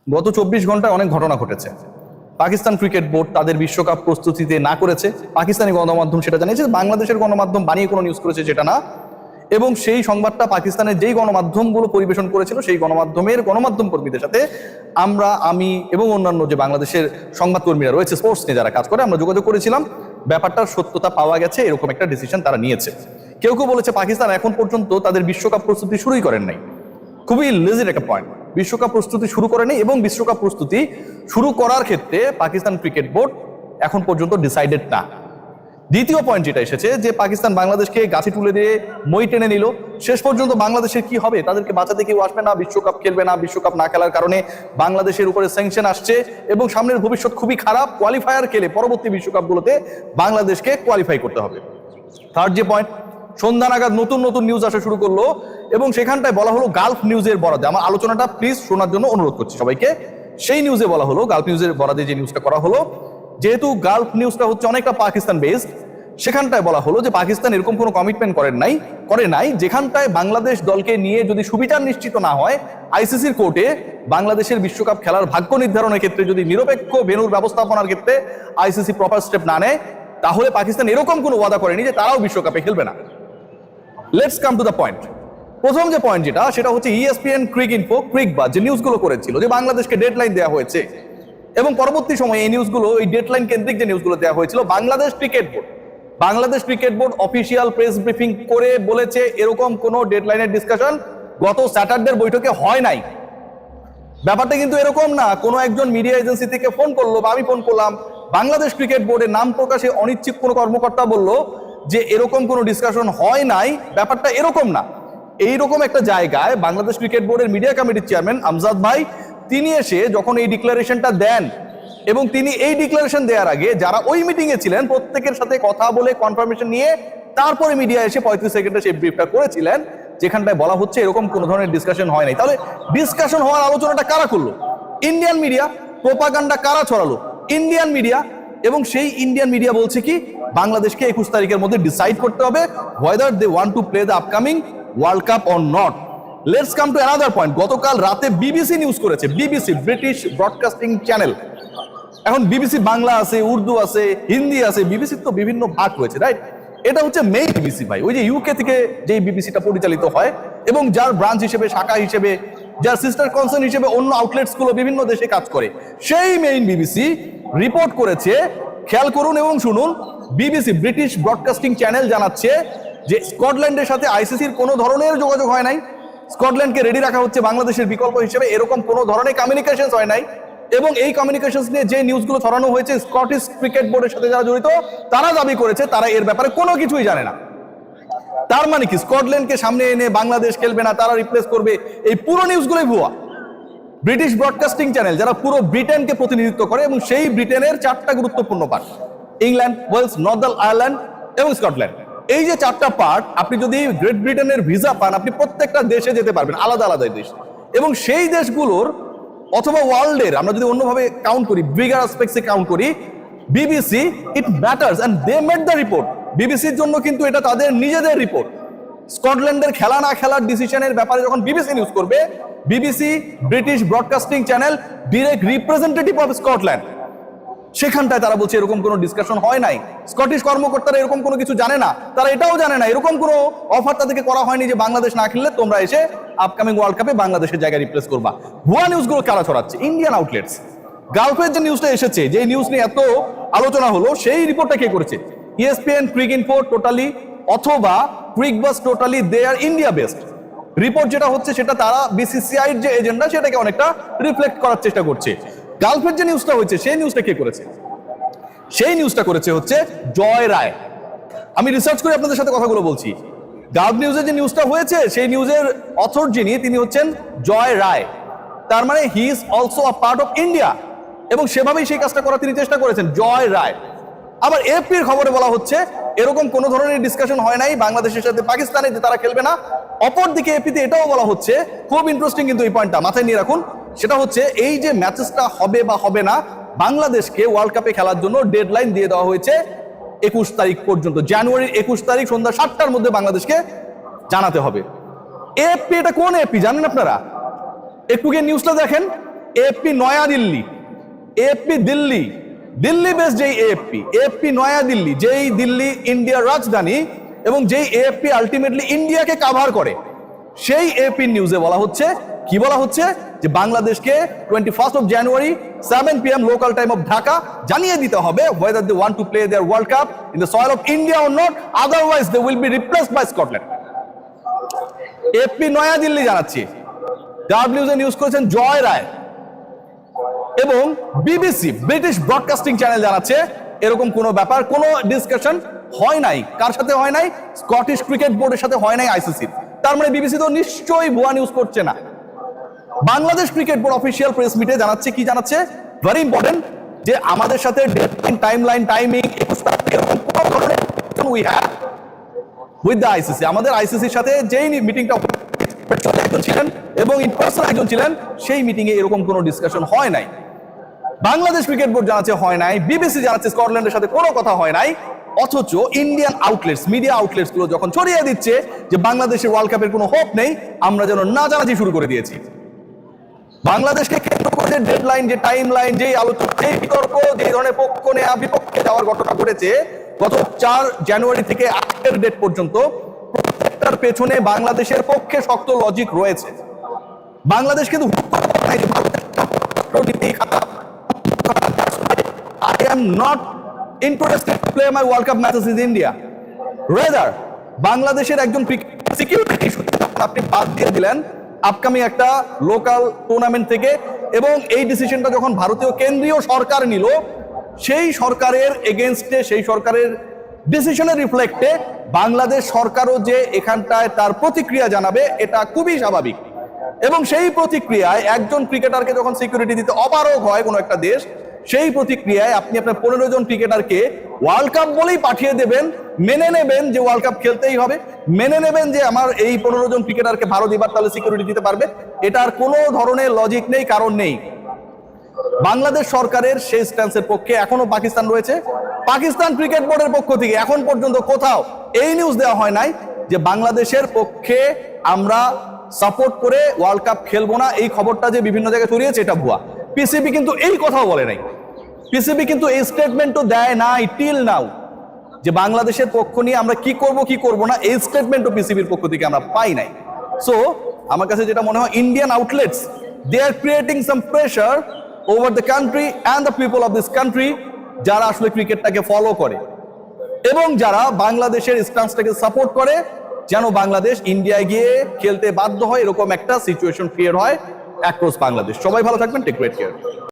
গত 24 ঘন্টায় অনেক ঘটনা ঘটেছে। পাকিস্তান ক্রিকেট বোর্ড তাদের বিশ্বকাপ প্রস্তুতিতে না করেছে, পাকিস্তানি গণমাধ্যম সেটা জানিয়েছে, বাংলাদেশের গণমাধ্যম বানিয়ে কোনো নিউজ করেছে যেটা না। এবং সেই সংবাদটা পাকিস্তানের যেই গণমাধ্যমগুলো পরিবেশন করেছিল সেই গণমাধ্যম কর্মীদের সাথে আমি এবং অন্যান্য যে বাংলাদেশের সংবাদকর্মীরা রয়েছে স্পোর্টস নিয়ে যারা কাজ করে আমরা যোগাযোগ করেছিলাম। ব্যাপারটার সত্যতা পাওয়া গেছে, এরকম একটা ডিসিশন তারা নিয়েছে। কেউ কেউ বলেছে পাকিস্তান এখন পর্যন্ত তাদের বিশ্বকাপ প্রস্তুতি শুরুই করেন নাই। খুবই লেজির একটা পয়েন্ট। বিশ্বকাপ প্রস্তুতি শুরু করেনি এবং বিশ্বকাপ প্রস্তুতি শুরু করার ক্ষেত্রে পাকিস্তান ক্রিকেট বোর্ড এখন পর্যন্ত ডিসাইডেড না। দ্বিতীয় পয়েন্ট যেটা এসেছে যে পাকিস্তান বাংলাদেশকে গাছে তুলে দিয়ে মই টেনে নিল, শেষ পর্যন্ত বাংলাদেশের কি হবে, তাদেরকে বাঁচাতে কেউ আসবে না, বিশ্বকাপ খেলবে না, বিশ্বকাপ না খেলার কারণে বাংলাদেশের উপরে স্যাংশন আসছে এবং সামনের ভবিষ্যৎ খুবই খারাপ, কোয়ালিফায়ার খেলে পরবর্তী বিশ্বকাপগুলোতে বাংলাদেশকে কোয়ালিফাই করতে হবে। থার্ড যে পয়েন্ট, সন্ধ্যা নাগাদ নতুন নতুন নিউজ আসা শুরু করলো এবং সেখানটায় বলা হলো গালফ নিউজের বরাদে। আমার আলোচনাটা প্লিজ শোনার জন্য অনুরোধ করছি সবাইকে। সেই নিউজে বলা হলো, গালফ নিউজের বরাদে যে নিউজটা করা হলো, যেহেতু গালফ নিউজটা হচ্ছে অনেকটা পাকিস্তান বেসড, সেখানটায় বলা হলো যে পাকিস্তান এরকম কোনো কমিটমেন্ট করে নাই যেখানটায় বাংলাদেশ দলকে নিয়ে যদি সুবিচার নিশ্চিত না হয় আইসিসির কোর্টে বাংলাদেশের বিশ্বকাপ খেলার ভাগ্য নির্ধারণের ক্ষেত্রে যদি নিরপেক্ষ ভেন্যুর ব্যবস্থাপনার ক্ষেত্রে আইসিসি প্রপার স্টেপ না নেয়, তাহলে পাকিস্তান এরকম কোনো ওয়াদা করেনি যে তারাও বিশ্বকাপে খেলবে না। Let's come to the point. প্রথম যে পয়েন্ট সেটা হচ্ছে ESPN ক্রিকবাজ যে নিউজগুলো করেছিল যে বাংলাদেশকে ডেডলাইন দেওয়া হয়েছে এবং পরবর্তী সময়ে এই নিউজগুলো, এই ডেডলাইন কেন্দ্রিক যে নিউজগুলো দেওয়া হয়েছিল, Bangladesh cricket board official press briefing করে বলেছে এরকম কোনো ডেডলাইনের ডিসকাশন গত স্যাটারডের বৈঠকে হয় নাই। ব্যাপারটা কিন্তু এরকম না কোনো একজন মিডিয়া এজেন্সি থেকে ফোন করলো বা আমি ফোন করলাম, বাংলাদেশ ক্রিকেট বোর্ডের নাম প্রকাশে অনিচ্ছুক কোনো কর্মকর্তা বলল যে এরকম কোনো ডিসকাশন হয় নাই। ব্যাপারটা এরকম না। এইরকম একটা জায়গায় বাংলাদেশ ক্রিকেট বোর্ডের মিডিয়া কমিটির চেয়ারম্যান আমজাদ ভাই তিনি এসে যখন এই ডিক্লারেশনটা দেন এবং তিনি এই ডিক্লারেশন দেওয়ার আগে যারা ওই মিটিং এ ছিলেন প্রত্যেকের সাথে কথা বলে কনফার্মেশন নিয়ে তারপরে মিডিয়া এসে 35 সেকেন্ডে সেই ব্রিফটা করেছিলেন যেখানটায় বলা হচ্ছে এরকম কোনো ধরনের ডিসকাশন হয় নাই। তাহলে ডিসকাশন হওয়ার আলোচনাটা কারা করলো? Indian media. প্রোপাগান্ডা কারা ছড়ালো? Indian media. এবং সেই ইন্ডিয়ান মিডিয়া বলছে কি বাংলাদেশকে 21 তারিখের মধ্যে ডিসাইড করতে হবে whether they want to play the upcoming world cup or not. Let's come to another point. গতকাল রাতে বিবিসি নিউজ করেছে, বিবিসি ব্রিটিশ ব্রডকাস্টিং চ্যানেল। এখন বিবিসি বাংলা আছে, উর্দু আছে, হিন্দি আছে, বিবিসির তো বিভিন্ন ভাগ রয়েছে, রাইট? এটা হচ্ছে মেইন বিবিসি ভাই, ওই যে ইউকে থেকে যে বিবিসিটা পরিচালিত হয় এবং যার ব্রাঞ্চ হিসেবে, শাখা হিসেবে, যার সিস্টার কনসার্ন হিসেবে অন্য আউটলেটস গুলো বিভিন্ন দেশে কাজ করে, সেই মেইন বিবিসি রিপোর্ট করেছে। খেয়াল করুন এবং শুনুন, বিবিসি ব্রিটিশ ব্রডকাস্টিং চ্যানেল জানাচ্ছে যে স্কটল্যান্ডের সাথে আইসিসির কোনো ধরনের যোগাযোগ হয় নাই, স্কটল্যান্ডকে রেডি রাখা হচ্ছে বাংলাদেশের বিকল্প হিসেবে, এরকম কোনো ধরনের কমিউনিকেশন হয় নাই। এবং এই কমিউনিকেশন নিয়ে যে নিউজগুলো ছড়ানো হয়েছে স্কটিশ ক্রিকেট বোর্ডের সাথে যারা জড়িত তারা দাবি করেছে তারা এর ব্যাপারে কোনো কিছুই জানে না। তার মানে কি স্কটল্যান্ডকে সামনে এনে বাংলাদেশ খেলবে না, তারা রিপ্লেস করবে, এই পুরো নিউজগুলোই ভুয়া। ব্রিটিশ ব্রডকাস্টিং চ্যানেল যারা পুরো ব্রিটেনকে প্রতিনিধিত্ব করে এবং সেই ব্রিটেনের 4টা গুরুত্বপূর্ণ part, England, Wales, Northern Ireland এবং স্কটল্যান্ড, এই যে 4টা পার্ট, আপনি যদি গ্রেট ব্রিটেনের ভিসা পান আপনি প্রত্যেকটা দেশে যেতে পারবেন, আলাদা আলাদা দেশ। এবং সেই দেশগুলোর অথবা ওয়ার্ল্ডের আমরা যদি অন্যভাবে কাউন্ট করি, বিগার অ্যাসপেক্টসে কাউন্ট করি, BBC it matters and they made the report. বিবিসির জন্য কিন্তু এটা তাদের নিজেদের রিপোর্ট। স্কটল্যান্ডের খেলা না খেলার ডিসিশনের ব্যাপারে যখন বিবিসি নিউজ করবে, BBC British Broadcasting channel direct representative of Scotland, সেখানটায় তারা বলছে এরকম কোনো ডিসকাশন হয় নাই। স্কটিশ কর্মকর্তারা এরকম কোনো কিছু জানে না, তারা এটাও জানে না এরকম কোনো অফার তাদেরকে করা হয়নি যে বাংলাদেশ না খেললে তোমরা এসে আপকামিং ওয়ার্ল্ড কাপে বাংলাদেশের জায়গায় রিপ্লেস করবা। ভুয়া নিউজগুলো কারা ছড়াচ্ছে? Indian outlets. গালফের যে নিউজটা এসেছে, যে নিউজ নিয়ে এত আলোচনা হলো, সেই রিপোর্টটা কে করেছে? ESPN ক্রিকইনফো টোটালি অথবা ক্রিকবাজ টোটালি দে আর ইন্ডিয়া বেসড। রিপোর্ট যেটা হচ্ছে সেটা তারা BCCI যে এজেন্ডা সেটাকে অনেকটা রিফ্লেক্ট করার চেষ্টা করছে। গালফের যে নিউজটা হয়েছে সেই নিউজটা কে করেছে? সেই নিউজটা করেছে হচ্ছে জয় রায়। আমি রিসার্চ করে আপনাদের সাথে কথাগুলো বলছি। গালফ নিউজের যে নিউজটা হয়েছে সেই নিউজের অথর তিনি হচ্ছেন জয় রায়। তার মানে he is also a part of India এবং সেভাবেই সেই কাজটা করার তিনি চেষ্টা করেছেন, জয় রায়। আবার এপির খবরে বলা হচ্ছে এরকম কোন ধরনের ডিসকাশন হয় নাই বাংলাদেশের সাথে পাকিস্তানে যে তারা খেলবে না। অপরদিকে এপিতে এটাও বলা হচ্ছে, খুব ইন্টারেস্টিং কিন্তু এই পয়েন্টটা মাথায় নিয়ে রাখুন, সেটা হচ্ছে এই যে ম্যাচেসটা হবে বা হবে না, বাংলাদেশকে ওয়ার্ল্ড কাপে খেলার জন্য ডেডলাইন দিয়ে দেওয়া হয়েছে 21 তারিখ পর্যন্ত। জানুয়ারির 21 তারিখ সন্ধ্যা 7টার মধ্যে বাংলাদেশকে জানাতে হবে। এপি, এটা কোন এপি জানেন আপনারা? একটু গিয়ে নিউজটা দেখেন, AFP Nayadilli, AFP Delhi, Delhi base যেই এএফপি নয়াদিল্লি, যেই দিল্লি ইন্ডিয়ার রাজধানী এবং যেই এএফপি আলটিমেটলি ইন্ডিয়াকে কাভার করে, সেই এএফপি নিউজে বলা হচ্ছে, কি বলা হচ্ছে, যে বাংলাদেশকে 21st of January 7 PM local time of Dhaka জানিয়ে দিতে হবে whether they want to play their World Cup in the soil of India or not, otherwise they will be replaced by Scotland. AFP Nayadilli জানাচ্ছে, ডাব নিউজে নিউজ করেছেন জয় রায়, এবং BBC British Broadcasting channel জানাচ্ছে এরকম কোনো ব্যাপার, কোনো ডিসকাশন হয় নাই। কার সাথে হয় নাই? স্কটিশ ক্রিকেট বোর্ডের সাথে হয় নাই আইসিসির। তার মানে বিবিসি তো নিশ্চয়ই ভুয়া নিউজ করছে না। Bangladesh cricket board official press মিটে জানাচ্ছে, কি জানাচ্ছে, ভেরি ইম্পর্টেন্ট, যে আমাদের সাথে ডেডলাইন, টাইমলাইন, টাইমিং এরকম কোনো ধরনের we have with the ICC. আমাদের আইসিসির সাথে যেই মিটিংটা ছিলেন এবং ইন পার্সন একজন ছিলেন, সেই মিটিং এ এরকম কোনো ডিসকাশন হয় নাই। বাংলাদেশ ক্রিকেট বোর্ড জানাচ্ছে হয় নাই, বিবিসি জানাচ্ছে স্কটল্যান্ডের সাথে কোনো কথা হয় নাই। অথচ ইন্ডিয়ান আউটলেটস, মিডিয়া আউটলেটস গুলো যখন ছড়িয়ে দিচ্ছে যে বাংলাদেশের ওয়ার্ল্ড কাপের কোনো হোপ নেই, আমরা যেন নাচানাচি শুরু করে দিয়েছি। বাংলাদেশকে কেন্দ্র করে যে ডেডলাইন, যে টাইম লাইন, যে আলোচনা, যে বিতর্ক, যে ধরনের পক্ষ নেয়া বিপক্ষে যাওয়ার ঘটনা ঘটেছে গত 4 জানুয়ারি থেকে আজকের ডেট পর্যন্ত, প্রত্যেকটার পেছনে বাংলাদেশের পক্ষে শক্ত লজিক রয়েছে। বাংলাদেশ কিন্তু I am not interested to play my World Cup matches in India. Rather, বাংলাদেশের একজন সিকিউরিটি আপনি বাদ দিয়ে দিলেন আপকামিং একটা লোকাল টুর্নামেন্ট থেকে, এবং এই ডিসিশনটা যখন ভারতীয় কেন্দ্রীয় সরকার নিল, সেই সরকারের এগেনস্টে, সেই সরকারের ডিসিশনের রিফ্লেক্টে বাংলাদেশ সরকারও যে এখানটায় তার প্রতিক্রিয়া জানাবে, এটা খুবই স্বাভাবিক। এবং সেই প্রতিক্রিয়ায় একজন ক্রিকেটারকে যখন সিকিউরিটি দিতে অপারগ হয় কোনো একটা দেশ, সেই প্রতিক্রিয়ায় আপনি আপনার 15 জন ক্রিকেটারকে ওয়ার্ল্ড কাপ বলেই পাঠিয়ে দেবেন, মেনে নেবেন যে ওয়ার্ল্ড কাপ খেলতেই হবে, মেনে নেবেন যে আমার এই 15 জন ক্রিকেটারকে ভারত এবার তাহলে সিকিউরিটি দিতে পারবে। এটার কোনো ধরনের লজিক নেই, কারণ নেই। বাংলাদেশ সরকারের সেই স্ট্যান্সের পক্ষে এখনো পাকিস্তান রয়েছে। পাকিস্তান ক্রিকেট বোর্ডের পক্ষ থেকে এখন পর্যন্ত কোথাও এই নিউজ দেওয়া হয় নাই যে বাংলাদেশের পক্ষে আমরা সাপোর্ট করে ওয়ার্ল্ড কাপ খেলবো না। এই খবরটা যে বিভিন্ন জায়গায় ছড়িয়েছে এটা ভুয়া। পিসিবি কিন্তু এই কথাও বলে নাই, পিসিবি কিন্তু এই স্টেটমেন্টও দেয় নাই টিল নাও, যে বাংলাদেশের পক্ষ নিয়ে আমরা কি করব কি করব না, এই স্টেটমেন্টও পিসিবির পক্ষ থেকে আমরা পাই নাই। সো আমার কাছে যেটা মনে হয়, Indian outlets they are creating some pressure over the country and the people of this country, যারা আসলে ক্রিকেটটাকে ফলো করে এবং যারা বাংলাদেশের স্ট্যান্সটাকে সাপোর্ট করে, যেন বাংলাদেশ ইন্ডিয়ায় গিয়ে খেলতে বাধ্য হয়, এরকম একটা সিচুয়েশন ক্রিয়েট হয় অ্যাক্রস বাংলাদেশ। সবাই ভালো থাকবেন, টেক গ্রেট কেয়ার।